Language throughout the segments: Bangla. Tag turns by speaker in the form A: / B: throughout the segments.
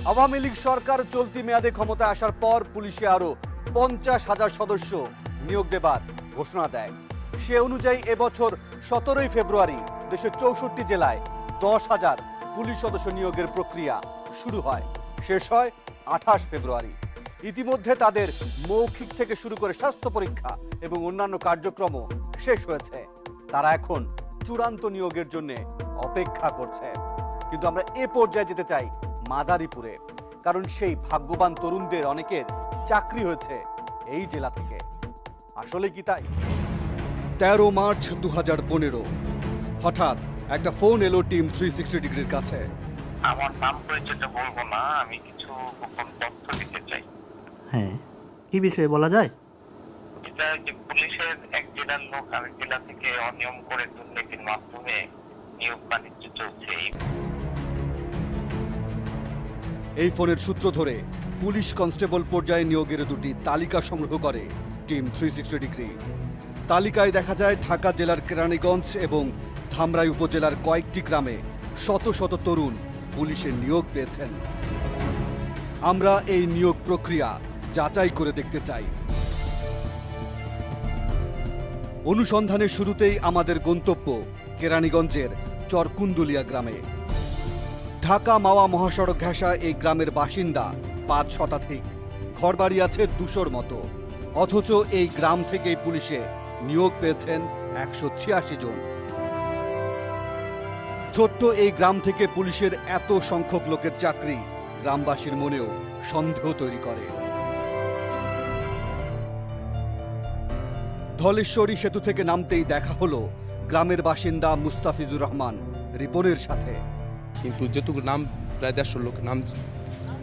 A: আওয়ামী লীগ সরকার চলতি মেয়াদে ক্ষমতায় আসার পর পুলিশে আরো 50,000 সদস্য নিয়োগ দেবার ঘোষণা দেয়। সে অনুযায়ী এবছর 17 ফেব্রুয়ারি দেশের 64 জেলায় 10,000 পুলিশ সদস্য নিয়োগের প্রক্রিয়া শুরু হয়, শেষ হয় 28 ফেব্রুয়ারি। ইতিমধ্যে তাদের মৌখিক থেকে শুরু করে স্বাস্থ্য পরীক্ষা এবং অন্যান্য কার্যক্রমও শেষ হয়েছে। তারা এখন চূড়ান্ত নিয়োগের জন্য অপেক্ষা করছে। কিন্তু আমরা এ পর্যায়ে যেতে চাই মাদারীপুরে, কারণ সেই ভাগ্যবান তরুণদের অনেকের চাকরি হয়েছে এই জেলা থেকে। আসলে কি তাই? 13 মার্চ 2015 হঠাৎ একটা ফোন এলো টিম 360 ডিগ্রির কাছে।
B: আমার নাম পরিচয়টা বলবো না, আমি কিছু গোপন তথ্য দিতে চাই।
C: হ্যাঁ, কি বিষয়ে বলা যায়?
B: এটা যে পুলিশের এক জেলার লোক আরেক জেলা থেকে অনিয়ম করে দুর্নীতির মাধ্যমে নিয়োগ বাণিজ্য চলছে।
A: এই ফোনের সূত্র ধরে পুলিশ কনস্টেবল পর্যায়ে নিয়োগের দুটি তালিকা সংগ্রহ করে টিম 360 ডিগ্রি। তালিকায় দেখা যায় ঢাকা জেলার কেরানীগঞ্জ এবং ধামরাই উপজেলার কয়েকটি গ্রামে শত শত তরুণ পুলিশের নিয়োগ পেয়েছেন। আমরা এই নিয়োগ প্রক্রিয়া যাচাই করে দেখতে চাই। অনুসন্ধানের শুরুতেই আমাদের গন্তব্য কেরানীগঞ্জের চরকুন্দুলিয়া গ্রামে। ঢাকা মাওয়া মহাসড়ক ঘেঁষা এই গ্রামের বাসিন্দা 5 শতাধিক, ঘরবাড়ি আছে 200-র মতো। অথচ এই গ্রাম থেকেই পুলিশে নিয়োগ পেয়েছেন 186 জন। ছোট্ট এই গ্রাম থেকে পুলিশের এত সংখ্যক লোকের চাকরি গ্রামবাসীর মনেও সন্দেহ তৈরি করে। ধলেশ্বরী সেতু থেকে নামতেই দেখা হলো গ্রামের বাসিন্দা মুস্তাফিজুর রহমান রিপনের সাথে।
D: কিন্তু যেটুকু নাম প্রায় 150 লোক নাম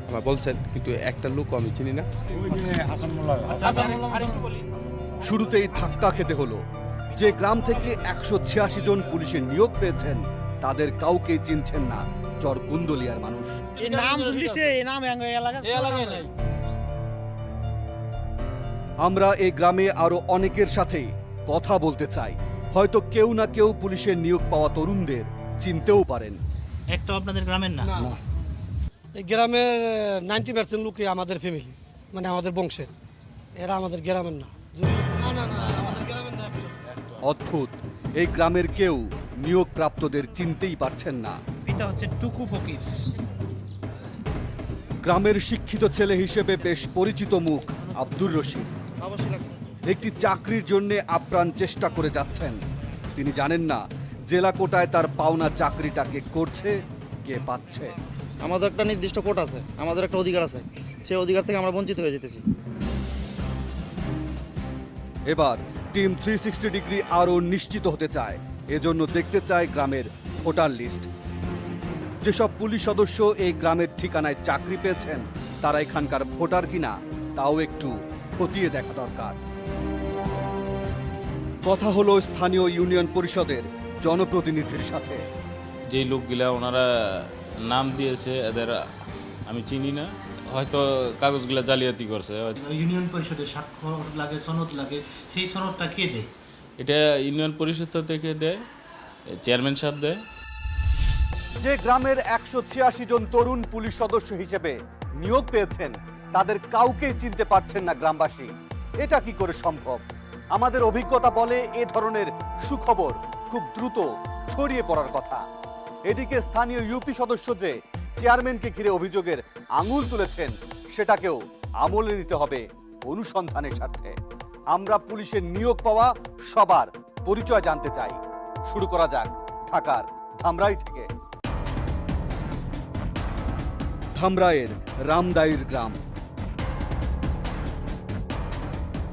D: আমার বলছেন, কিন্তু একটা লোক আমি চিনি না।
A: শুরুতেই ধাক্কা খেতে হলো। যে গ্রাম থেকে 186 জন পুলিশের নিয়োগ পেয়েছেন তাদের কাউকে চিনছেন না চরকুন্দলিয়ার মানুষ। আমরা এই গ্রামে আরো অনেকের সাথে কথা বলতে চাই। হয়তো কেউ না কেউ পুলিশের নিয়োগ পাওয়া তরুণদের চিনতেও পারেন।
C: একটা আপনাদের গ্রামের না?
E: এই গ্রামের 90% লোকই আমাদের ফ্যামিলি, মানে আমাদের বংশের। এরা আমাদের গ্রামের না।
A: অদ্ভুত, এই গ্রামের কেউ নিয়োগ প্রাপ্তদের চিনতেই পারছেন না।
C: এটা হচ্ছে টুকু ফকির।
A: গ্রামের শিক্ষিত ছেলে হিসেবে বেশ পরিচিত মুখ আব্দুর রশিদ একটি চাকরির জন্য আপ্রাণ চেষ্টা করে যাচ্ছেন। তিনি জানেন না জেলা কোটায় তার পাওনা চাকরিটাকে করছে কে পাচ্ছে।
F: আমাদের একটা নির্দিষ্ট কোটা আছে, আমাদের একটা অধিকার আছে, সেই অধিকার থেকে আমরা বঞ্চিত হয়ে যেতেছি।
A: এবার টিম 360 ডিগ্রি আরও নিশ্চিত হতে চায়। এজন্য দেখতে চায় গ্রামের ভোটার লিস্ট। যেসব পুলিশ সদস্য এই গ্রামের ঠিকানায় চাকরি পেয়েছেন তারা এখানকার ভোটার কিনা তাও একটু খতিয়ে দেখা দরকার। কথা হলো স্থানীয় ইউনিয়ন পরিষদের জনপ্রতিনিধির সাথে।
G: যে লোকগুলা ওনারা নাম দিয়েছে এদের আমি চিনি না, হয়তো কাগজগুলা জালিয়াতি করছে।
C: ইউনিয়ন পরিষদের স্বাক্ষর লাগে, সনদ লাগে, সেই সনদটা কে দেয়?
G: এটা ইউনিয়ন পরিষদ থেকে দেয়, চেয়ারম্যান সাহেব দেয়।
A: যে গ্রামের 186 জন তরুণ পুলিশ সদস্য হিসেবে নিয়োগ পেয়েছেন তাদের কাউকেই চিনতে পারছেন না গ্রামবাসী। এটা কি করে সম্ভব? আমাদের অভিজ্ঞতা বলে এ ধরনের সুখবর খুব দ্রুত ছড়িয়ে পড়ার কথা। এদিকে স্থানীয় ইউপি সদস্য যে চেয়ারম্যানকে ঘিরে অভিযোগের আঙুল তুলেছেন সেটাকেও আমলে নিতে হবে অনুসন্ধানের স্বার্থে। আমরা পুলিশের নিয়োগ পাওয়া সবার পরিচয় জানতে চাই। শুরু করা যাক ঢাকার ধামরাই থেকে। ধামরাইয়ের রামদাইর গ্রাম।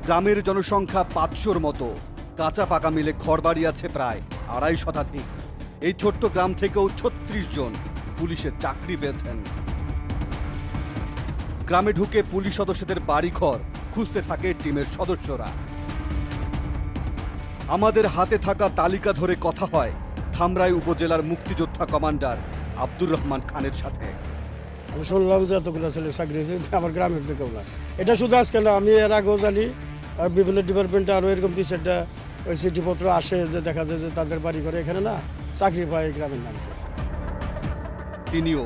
A: গ্রামের জনসংখ্যা 500-র মতো, কাঁচা পাকা মিলে ঘরবাড়ি আছে প্রায় 250 শতাধিক। এই ছোট্ট গ্রাম থেকেও 36 জন পুলিশের চাকরি পেয়েছেন। গ্রামে ঢুকে পুলিশ সদস্যদের বাড়িঘর খুঁজতে থাকে টিমের সদস্যরা। আমাদের হাতে থাকা তালিকা ধরে কথা হয় ধামরাই উপজেলার মুক্তিযোদ্ধা কমান্ডার আব্দুর রহমান খানের সাথে।
E: আমি শুনলাম যে এতগুলো ছেলে চাকরি হয়েছে, আমার গ্রামের দিকেও না। এটা শুধু আজকে না, আমি এর আগেও জানি। আর বিভিন্ন ডিপার্টমেন্টে আরও এরকম 2-4টা ওই চিঠিপত্র আসে যে দেখা যায় যে তাদের বাড়ি ঘরে এখানে না চাকরি পায় গ্রামের নামে।
A: তিনিও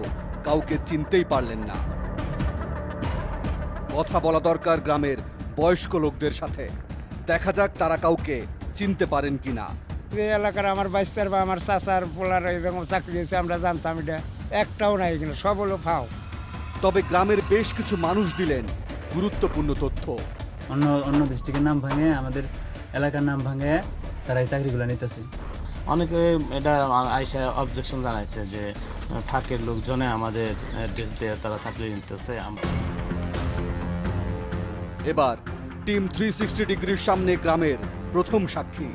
A: কাউকে চিনতেই পারলেন না। কথা বলা দরকার গ্রামের বয়স্ক লোকদের সাথে, দেখা যাক তারা কাউকে চিনতে পারেন কিনা।
E: যে এলাকার আমার বাইস্তার বা আমার চাচার পোলার এরকম চাকরি হয়েছে আমরা জানতাম, এটা একটাও নাই এখানে, সব হলো ফাও।
A: তবে গ্রামের বেশ কিছু মানুষ দিলেন গুরুত্বপূর্ণ তথ্য।
H: অন্য ডিস্ট্রিক্টের নাম ভাঙে আমাদের এলাকার নাম ভাঙে তারা এই চাকরিগুলো নিতেছে।
I: অনেকে এটা আইসা অবজেকশন জানাইছে যে ফাঁকের লোকজনে আমাদের অ্যাড্রেস দিয়ে তারা চাকরি নিতেছে।
A: এবার টিম 360 ডিগ্রির সামনে গ্রামের প্রথম সাক্ষী।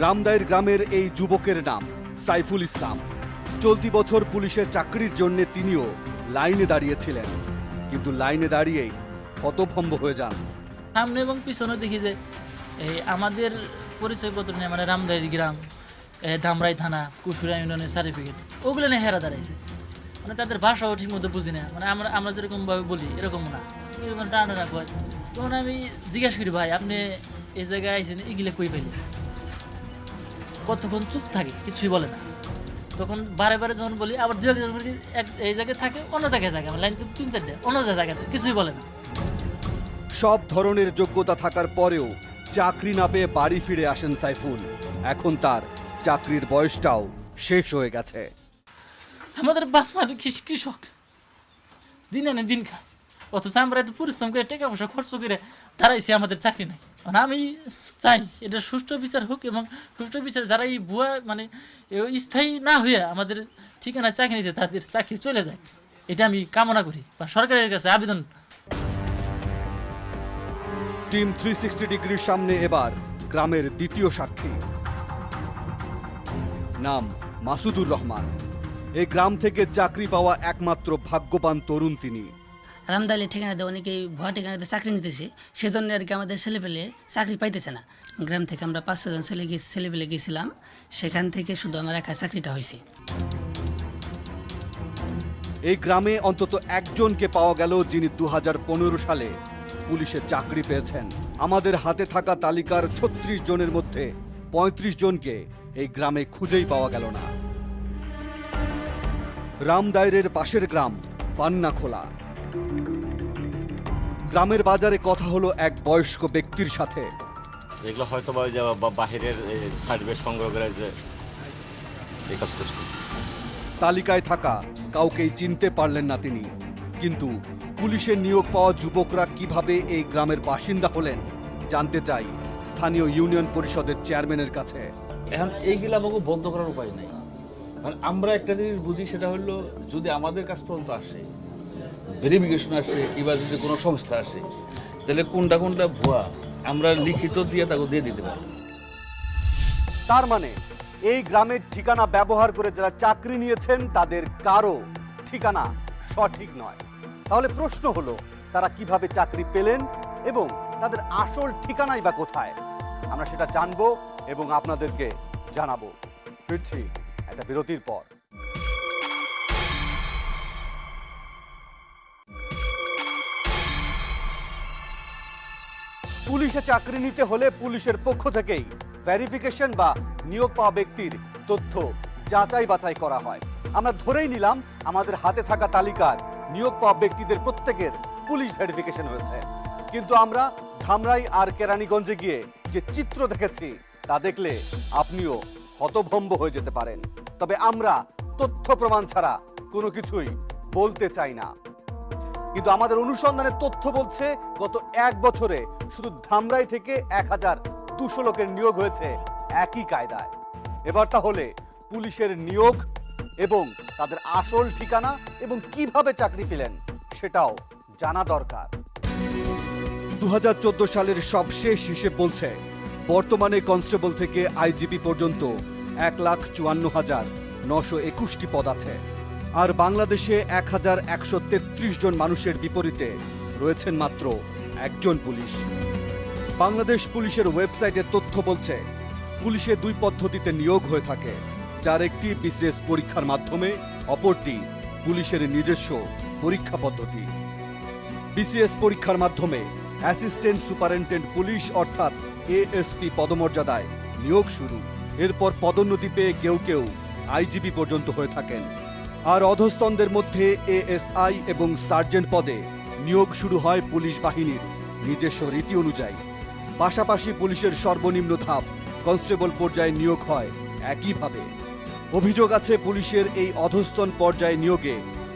A: রামদাইর গ্রামের এই যুবকের নাম সাইফুল ইসলাম। চলতি বছর পুলিশের চাকরির জন্য তিনিও লাইনে দাঁড়িয়েছিলেন, কিন্তু লাইনে দাঁড়িয়েই হতভম্ব হয়ে যান।
J: সামনে এবং পিছনে দেখি যে এই আমাদের পরিচয়পত্র নিয়ে মানে রামদাইর গ্রাম, ধামরাই থানা, কুশুরা ইউনিয়নের সার্টিফিকেট, ওগুলো নিয়ে হেরা দাঁড়াইছে। মানে তাদের ভাষাও ঠিক মতো বুঝি না, মানে আমরা যেরকমভাবে বলি এরকম না, এরকম টানা রাখবো। তখন আমি জিজ্ঞাসা করি, ভাই আপনি এই জায়গায় আইসেন, এগুলো কই পাইলেন? কতক্ষণ চুপ থাকে, কিছুই বলে না। তখন বারে বারে যখন বলি, আবার দু একজন এই জায়গায় থাকে, অন্য জায়গায় থাকে, লাইন তো 3-4টা, অন্য জায়গায় কিছুই বলে না।
A: সব ধরনের যোগ্যতা থাকার পরেও চাকরি না পেয়ে বাড়ি ফিরে আসেন সাইফুল। এখন তার চাকরির বয়সটাও শেষ হয়ে গেছে।
J: আমাদের বাপ মা কৃষক, দিন আনে দিন খায়, অথচ আমরা এত পরিশ্রম করে টাকা পয়সা খরচ করে দাঁড়াইছি, আমাদের চাকরি নাই। মানে আমি চাই এটা সুষ্ঠু বিচার হোক, এবং সুষ্ঠু বিচার যারা এই ভুয়া মানে স্থায়ী না হয়ে আমাদের ঠিকানায় চাকরি নিতে তাদের চাকরি চলে যায়, এটা আমি কামনা করি বা সরকারের কাছে আবেদন।
A: টিম 360 ডিগ্রির সামনে এবার গ্রামের দ্বিতীয় সাক্ষী। নাম মাসুদুর রহমান। এই গ্রাম থেকে চাকরি পাওয়া একমাত্র ভাগ্যবান তরুণ তিনি।
K: রামদাইলের ঠিকানাতে অনেকেই ভুয়া ঠিকানাতে চাকরি নিতেছে, সেজন্য আর কি আমাদের ছেলেপেলে চাকরি পাইতেছে না। গ্রাম থেকে আমরা 5-6 জন ছেলেপেলে গেছিলাম, সেখান থেকে শুধু আমার একা চাকরিটা হয়েছে।
A: এই গ্রামে অন্তত একজনকে পাওয়া গেল যিনি 2015 সালে পুলিশের চাকরি পেয়েছেন। আমাদের হাতে থাকা তালিকার 36 জনের মধ্যে 35 জনকে এই গ্রামে খুঁজেই পাওয়া গেল না। রামদাইরের পাশের গ্রাম পান্নাখোলা। গ্রামের বাজারে কথা হলো এক বয়স্ক ব্যক্তির সাথে।
I: এগুলো হয়তো বা বাহিরের সার্টিফিকেট সংগ্রহ করে যে এই কাজ করছে।
A: তালিকায় থাকা কাউকেই চিনতে পারলেন না তিনি। কিন্তু পুলিশের নিয়োগ পাওয়া যুবকরা কিভাবে এই গ্রামের বাসিন্দা হলেন জানতে চাই স্থানীয় ইউনিয়ন পরিষদের চেয়ারম্যানের কাছে।
L: এখন এইগুলো আমাকে বন্ধ করার উপায় নাই। মানে আমরা একটা জিনিস বুঝি, সেটা হলো যদি আমাদের কাছ পর্যন্ত আসে, ভেরিফিকেশন আসে, কিংবা যদি কোনো সংস্থা আসে, তাহলে কোনটা কোনটা ভুয়া আমরা লিখিত দিয়ে তাকে দিয়ে দিতে পারি।
A: তার মানে এই গ্রামের ঠিকানা ব্যবহার করে যারা চাকরি নিয়েছেন তাদের কারো ঠিকানা সঠিক নয়। তাহলে প্রশ্ন হলো, তারা কিভাবে চাকরি পেলেন এবং তাদের আসল ঠিকানাই বা কোথায়? আমরা সেটা জানবো এবং আপনাদেরকে জানাবো। ফিরছি একটা বিরতির পর। পুলিশে চাকরি নিতে হলে পুলিশের পক্ষ থেকেই ভেরিফিকেশন বা নিয়োগ পাওয়া ব্যক্তির তথ্য যাচাই বাছাই করা হয়। আমরা ধরেই নিলাম আমাদের হাতে থাকা তালিকার নিয়োগ পাওয়া ব্যক্তিদের প্রত্যেকের পুলিশ ভেরিফিকেশন হয়েছে, কিন্তু আমরা ধামরাই আর কেরানীগঞ্জে গিয়ে যে চিত্র দেখেছি তা দেখলে আপনিও হতভম্ব হয়ে যেতে পারেন। তবে আমরা তথ্য প্রমাণ ছাড়া কোনো কিছুই বলতে চাই না। কিন্তু আমাদের অনুসন্ধানের তথ্য বলছে গত 1 বছরে শুধু ধামরাই থেকে 1200 লোকের নিয়োগ হয়েছে একই কায়দায়। এবার তাহলে পুলিশের নিয়োগ এবং তাদের আসল ঠিকানা এবং কিভাবে চাকরি পেলেন সেটাও জানা দরকার। 2014 সালের সবশেষ হিসেব বলছে বর্তমানে কনস্টেবল থেকে আইজিপি পর্যন্ত 1,54,921টি পদ আছে। আর বাংলাদেশে 1133 জন মানুষের বিপরীতে রয়েছেন মাত্র একজন পুলিশ। বাংলাদেশ পুলিশের ওয়েবসাইটের তথ্য বলছে পুলিশে 2 পদ্ধতিতে নিয়োগ হয়ে থাকে, যার একটি বিসিএস পরীক্ষার মাধ্যমে, অপরটি পুলিশের নিজস্ব পরীক্ষা পদ্ধতি। বিসিএস পরীক্ষার মাধ্যমে অ্যাসিস্ট্যান্ট সুপারিনটেন্ডেন্ট পুলিশ অর্থাৎ এএসপি পদমর্যাদায় নিয়োগ শুরু। এরপর পদোন্নতি পেয়ে কেউ কেউ আইজিপি পর্যন্ত হয়ে থাকেন। আর অধস্তনদের মধ্যে এএসআই এবং সার্জেন্ট পদে নিয়োগ শুরু হয় পুলিশ বাহিনীর নিজস্ব রীতি অনুযায়ী। পাশাপাশি পুলিশের সর্বনিম্ন ধাপ কনস্টেবল পর্যায়ে নিয়োগ হয় একইভাবে। অভিযোগ আছে পুলিশের এই অধস্তন পর্যায়ে নিয়োগে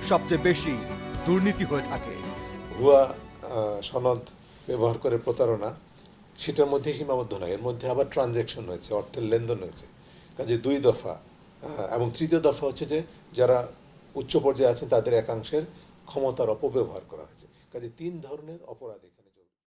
A: সবচেয়ে বেশি দুর্নীতি হয়ে থাকে।
M: ভুয়া সনদ ব্যবহার করে প্রতারণা, সেটার মধ্যে সীমাবদ্ধ নয়, এর মধ্যে আবার ট্রানজ্যাকশন হয়েছে, অর্থের লেনদেন হয়েছে। কাজে 2 দফা এবং 3য় দফা হচ্ছে যে যারা উচ্চ পর্যায়ে আছেন তাদের একাংশের ক্ষমতার অপব্যবহার করা হয়েছে। কাজে 3 ধরনের অপরাধ।